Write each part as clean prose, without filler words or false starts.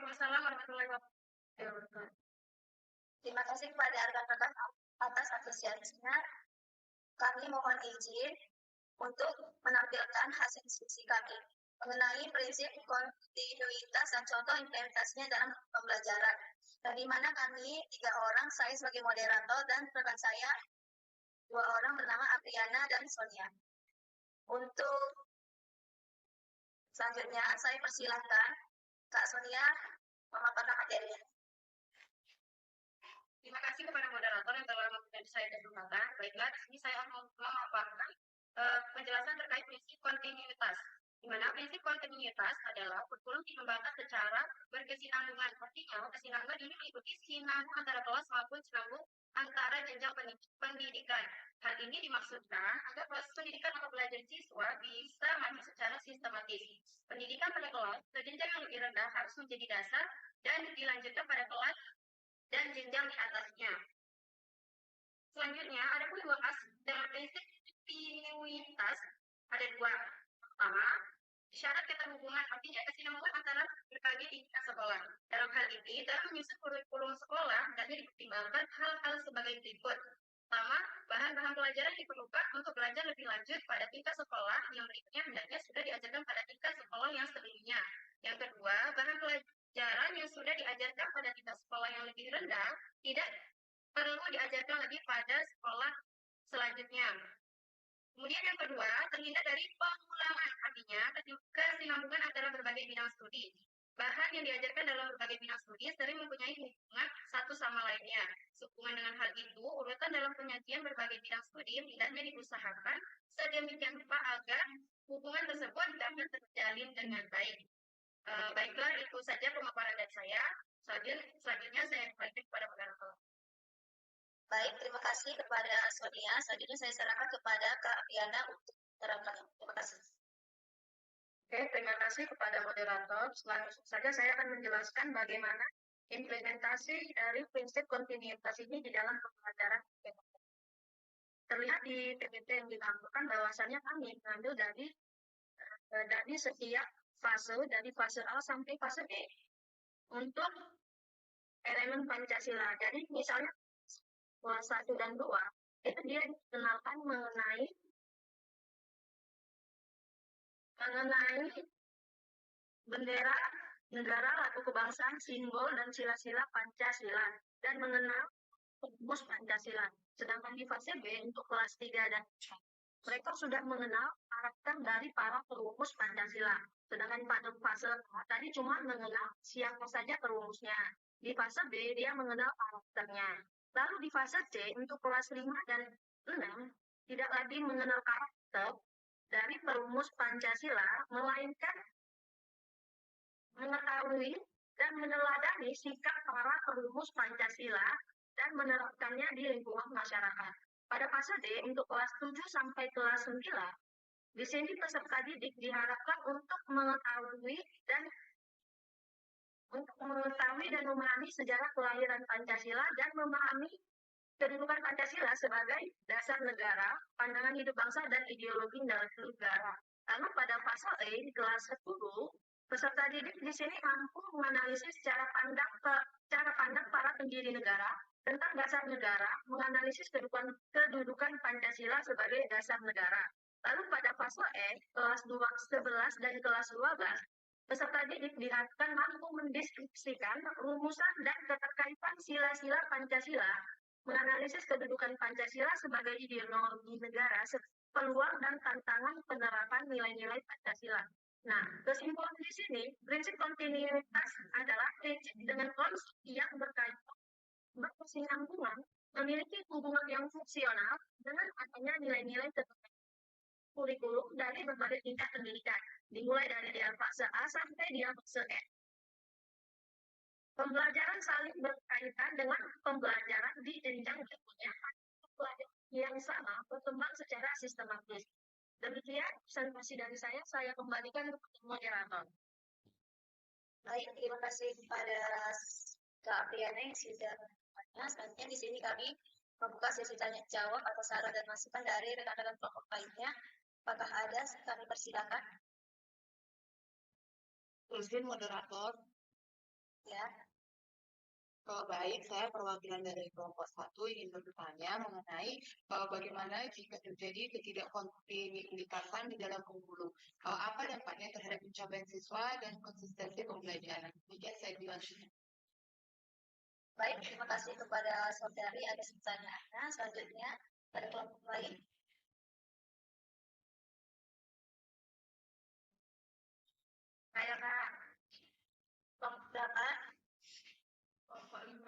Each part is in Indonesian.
Waalaikumsalam warahmatullahi wabarakatuh. Terima kasih kepada rekan-rekan atas antusiasnya. Kami mohon izin untuk menampilkan hasil diskusi kami mengenai prinsip kontinuitas dan contoh implementasinya dalam pembelajaran. Dan di mana kami 3 orang, saya sebagai moderator dan rekan saya 2 orang bernama Apriana dan Sonia. Untuk selanjutnya saya persilahkan Kak Sonia memaparkan materinya. Terima kasih kepada moderator yang telah memberikan saya kesempatan. Baiklah, di sini saya akan memaparkan penjelasan terkait prinsip kontinuitas. Di mana prinsip kontinuitas adalah kurikulum dikembangkan secara berkesinambungan. Artinya, kesinambungan ini meliputi sinambung antara kelas maupun sinambung antara jenjang pendidikan. Hal ini dimaksudkan agar proses pendidikan atau belajar siswa bisa maju secara sistematis. Pendidikan pada kelas jenjang yang lebih rendah harus menjadi dasar dan dilanjutkan pada kelas dan jenjang di atasnya. Selanjutnya, ada pun dibahas dalam prinsip kontinuitas ada 2. Pertama, syarat keterhubungan, artinya kesinambungan antara berbagai tingkat sekolah. Dalam hal ini, dalam menyusun kurikulum sekolah, hendaknya dipertimbangkan hal-hal sebagai berikut. Pertama, bahan-bahan pelajaran diperlukan untuk belajar lebih lanjut pada tingkat sekolah yang berikutnya hendaknya sudah diajarkan pada tingkat sekolah yang sebelumnya. Yang kedua, bahan pelajaran yang sudah diajarkan pada tingkat sekolah yang lebih rendah tidak perlu diajarkan lagi pada sekolah selanjutnya. Kemudian yang kedua, terhindar dari pengulangan, artinya kesinambungan antara berbagai bidang studi. Bahan yang diajarkan dalam berbagai bidang studi sering mempunyai hubungan satu sama lainnya. Sehubungan dengan hal itu, urutan dalam penyajian berbagai bidang studi hendaknya diusahakan sedemikian rupa agar hubungan tersebut dapat terjalin dengan baik. Baiklah, itu saja pemaparan dari saya. Selanjutnya saya kembalikan kepada moderator. Baik, terima kasih kepada Sonia. Selanjutnya saya serahkan kepada Kak Apriana untuk menerangkan. Terima kasih. Oke, terima kasih kepada moderator. Langsung saja saya akan menjelaskan bagaimana implementasi dari prinsip kontinuitas ini di dalam pembelajaran. Terlihat di PPT yang dilakukan bahwasannya kami mengambil dari setiap fase, dari fase A sampai fase B untuk elemen Pancasila. Jadi misalnya kelas 1 dan 2 itu dia dikenalkan mengenai bendera negara atau kebangsaan, simbol dan sila-sila Pancasila dan mengenal rumus Pancasila. Sedangkan di fase B untuk kelas 3 dan 4 mereka sudah mengenal karakter dari para perumus Pancasila. Sedangkan pada fase A tadi cuma mengenal siapa saja perumusnya. Di fase B dia mengenal karakternya. Lalu di fase C untuk kelas 5 dan 6 tidak lagi mengenal karakter dari perumus Pancasila, melainkan mengetahui dan meneladani sikap para perumus Pancasila dan menerapkannya di lingkungan masyarakat. Pada fase D untuk kelas 7 sampai kelas 9, di sini peserta didik diharapkan untuk mengetahui dan memahami sejarah kelahiran Pancasila dan memahami kedudukan Pancasila sebagai dasar negara, pandangan hidup bangsa, dan ideologi negara. Lalu pada fase E di kelas 10, peserta didik di sini mampu menganalisis cara pandang para pendiri negara tentang dasar negara, menganalisis kedudukan Pancasila sebagai dasar negara. Lalu pada fase E, kelas 11 dan kelas 12, peserta didik diharapkan mampu mendeskripsikan rumusan dan keterkaitan sila-sila Pancasila, menganalisis kedudukan Pancasila sebagai ideologi negara, peluang dan tantangan penerapan nilai-nilai Pancasila. Nah, kesimpulan di sini, prinsip kontinuitas adalah prinsip dengan konsep yang berkesinambungan, memiliki hubungan yang fungsional dengan adanya nilai-nilai tertentu kurikulum dari berbagai tingkat pendidikan, dimulai dari fase A sampai fase E. Pembelajaran saling berkaitan dengan pembelajaran di jenjang berikutnya. Pelajaran yang sama berkembang secara sistematis. Demikian presentasi dari saya kembalikan kepada moderator. Baik, terima kasih kepada Kak Apriana yang sudah bertanya. Selanjutnya di sini kami membuka sesi tanya jawab atau saran dan masukan dari rekan-rekan kelompok lainnya. Apakah ada? Kami persilakan. Izin moderator. Baik, saya perwakilan dari kelompok satu ingin bertanya mengenai bagaimana jika terjadi ketidakkontinuitasan di dalam kurikulum. Apa dampaknya terhadap pencapaian siswa dan konsistensi pembelajaran? Demikian saya bilang. Baik, terima kasih kepada saudari atas pertanyaannya. Selanjutnya, dari kelompok lain. Saya Kak, Kelompok berapa? kelompok 5.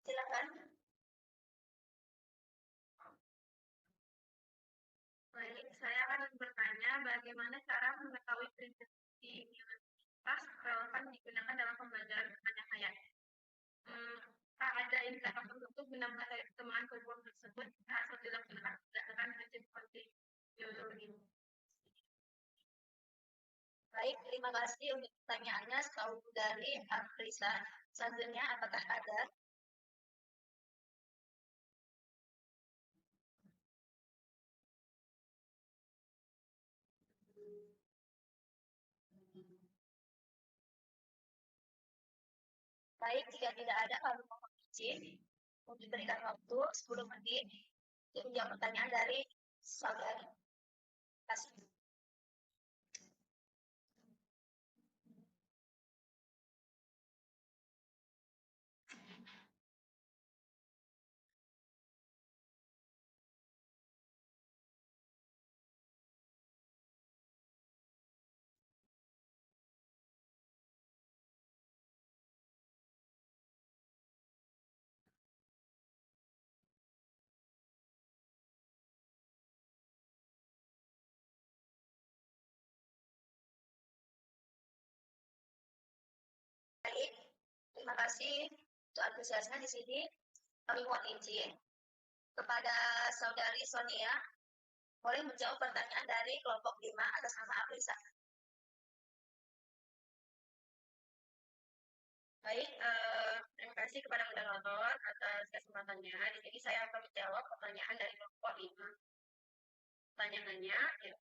Silakan. Baik, saya akan bertanya bagaimana cara mengetahui prinsip imunitas relevan digunakan dalam pembelajaran bertanya hayat. Ada indikator tertentu menambah dari pertemuan kurikulum tersebut harus dilakukan berdasarkan prinsip kontinuitas. Baik, terima kasih untuk pertanyaannya. Saudari Afrisa, selanjutnya apakah ada? Baik, jika tidak ada, kami mohon izin untuk diberikan waktu 10 menit untuk menjawab pertanyaan dari saudari. Terima kasih. Baik, terima kasih untuk antusiasnya di sini. Kami mohon izin kepada saudari Sonia, boleh menjawab pertanyaan dari kelompok 5 atas nama Afrisa. Baik, terima kasih kepada moderator atas kesempatannya. Di sini saya akan menjawab pertanyaan dari kelompok 5. Pertanyaannya, ya.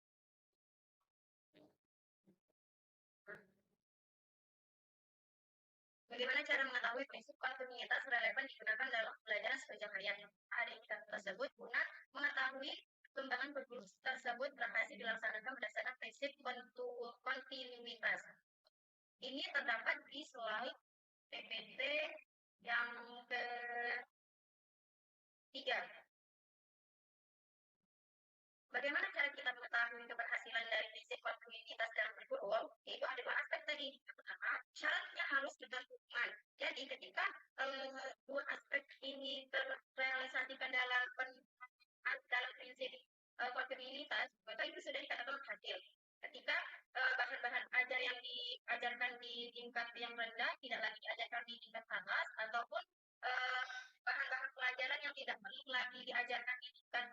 Bagaimana cara mengetahui prinsip kontinuitas relevan digunakan dalam pembelajaran sepanjang hayat? Ada indikator tersebut guna mengetahui perkembangan kurikulum tersebut berhasil dilaksanakan berdasarkan prinsip kontinuitas. Ini terdapat di slide PPT yang ketiga. Bagaimana cara kita mengetahui keberhasilan dari prinsip kontinuitas dalam kurikulum? Itu ada dua aspek tadi. Yang pertama, syaratnya harus berhubungan. Jadi ketika dua aspek ini terrealisasikan dalam prinsip kontinuitas, maka itu sudah dikatakan berhasil. Ketika bahan-bahan ajar yang diajarkan di tingkat yang rendah tidak lagi diajarkan di tingkat atas, ataupun bahan-bahan pelajaran yang tidak perlu lagi diajarkan di tingkat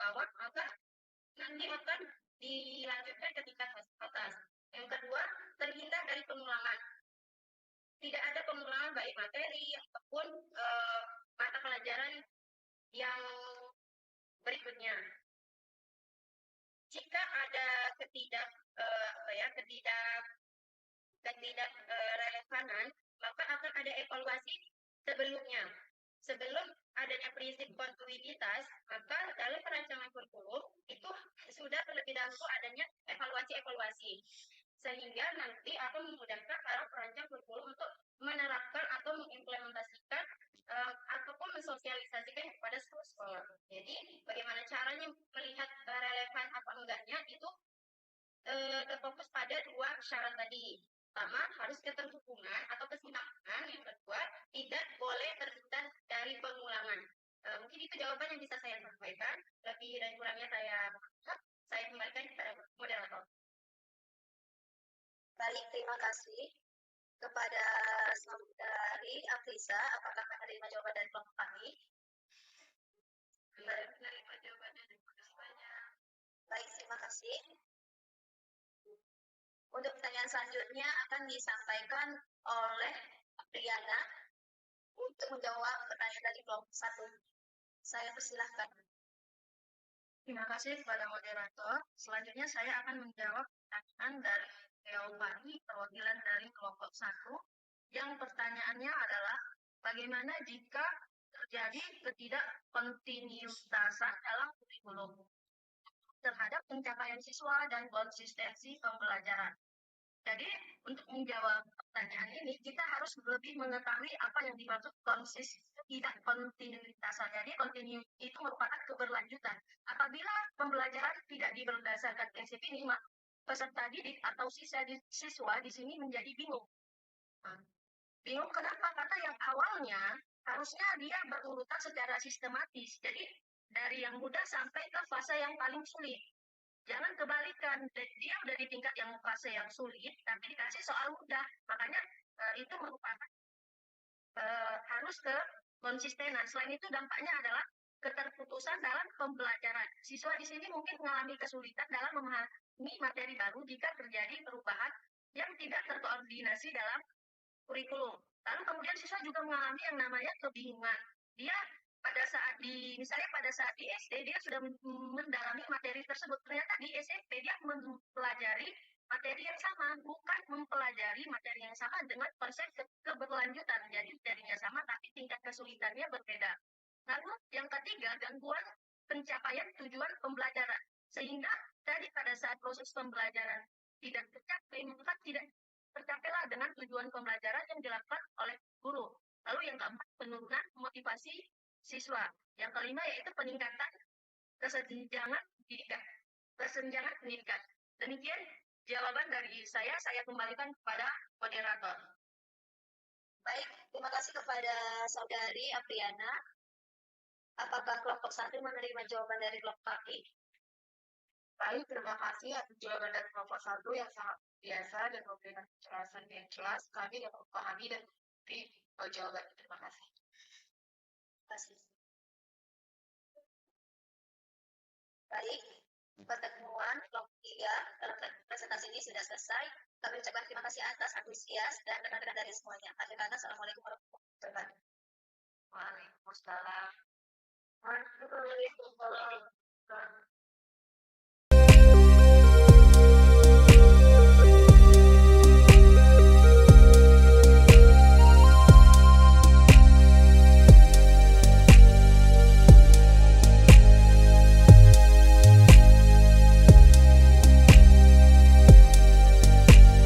bawah, maka nanti akan dilanjutkan ke tingkat atas. Yang kedua, terhindar dari pengulangan. Tidak ada pengulangan baik materi ataupun mata pelajaran yang berikutnya. Jika ada relevanan, maka akan ada evaluasi sebelumnya. Sebelum adanya prinsip kontinuitas, maka dalam perancangan kurikulum itu sudah terlebih dahulu adanya evaluasi-evaluasi, sehingga nanti akan memudahkan para perancang kurikulum untuk menerapkan atau mengimplementasikan ataupun mensosialisasikan kepada sekolah. Jadi bagaimana caranya melihat relevan apa enggaknya itu terfokus pada dua syarat tadi. Pertama, harus keterhubungan atau kesinambungan. Yang kedua, tidak boleh terhindar dari pengulangan. Mungkin itu jawaban yang bisa saya sampaikan. Lebih dan kurangnya saya kembalikan kepada moderator. Baik, terima kasih kepada saudari Afrisa. Apakah menerima jawaban dari kelompok kami? Menerima jawabannya, terima kasih banyak. Baik, terima kasih. Untuk pertanyaan selanjutnya akan disampaikan oleh Priyana untuk menjawab pertanyaan dari kelompok 1. Saya persilahkan. Terima kasih kepada moderator. Selanjutnya saya akan menjawab pertanyaan dari Deopani, perwakilan dari kelompok 1. yang pertanyaannya adalah bagaimana jika terjadi ketidakkontinuitasan dalam kurikulum terhadap pencapaian siswa dan konsistensi pembelajaran. Jadi, untuk menjawab pertanyaan ini, kita harus lebih mengetahui apa yang dimaksud tidak kontinuitasan. Jadi, kontinu itu merupakan keberlanjutan. Apabila pembelajaran tidak berdasarkan prinsip ini, maka peserta didik atau siswa di sini menjadi bingung. Bingung kenapa? Karena yang awalnya harusnya dia berurutan secara sistematis. Jadi, dari yang mudah sampai ke fase yang paling sulit. Jangan kebalikan, dia udah di tingkat yang fase yang sulit, tapi dikasih soal mudah. Makanya itu merupakan harus ke konsistenan. Selain itu dampaknya adalah keterputusan dalam pembelajaran. Siswa di sini mungkin mengalami kesulitan dalam memahami materi baru jika terjadi perubahan yang tidak terkoordinasi dalam kurikulum. Lalu kemudian siswa juga mengalami yang namanya kebingungan. Dia misalnya pada saat di SD dia sudah mendalami materi tersebut, ternyata di SMP dia mempelajari materi yang sama, bukan mempelajari materi yang sama dengan konsep keberlanjutan. Jadi materinya sama tapi tingkat kesulitannya berbeda. Lalu yang ketiga, gangguan pencapaian tujuan pembelajaran. Sehingga tadi pada saat proses pembelajaran tidak tercapai, maka tidak tercapailah dengan tujuan pembelajaran yang dilakukan oleh guru. Lalu yang keempat, penurunan motivasi siswa. Yang kelima yaitu peningkatan kesenjangan pendidikan. Demikian jawaban dari saya kembalikan kepada moderator. Baik, terima kasih kepada Saudari Apriana. Apakah kelompok 1 menerima jawaban dari kelompok kami? Baik, terima kasih atas jawaban dari kelompok 1 yang sangat biasa dan memberikan penjelasan yang jelas. Kami dapat memahami dan mengerti jawaban. Terima kasih. Terima kasih. Baik, pertemuan kelompok 3 presentasi ini sudah selesai. Kami ucapkan terima kasih atas antusias dan rekan-rekan dari semuanya. Akhir kata, Assalamualaikum warahmatullahi wabarakatuh. Waalaikumsalam. Waalaikumsalam.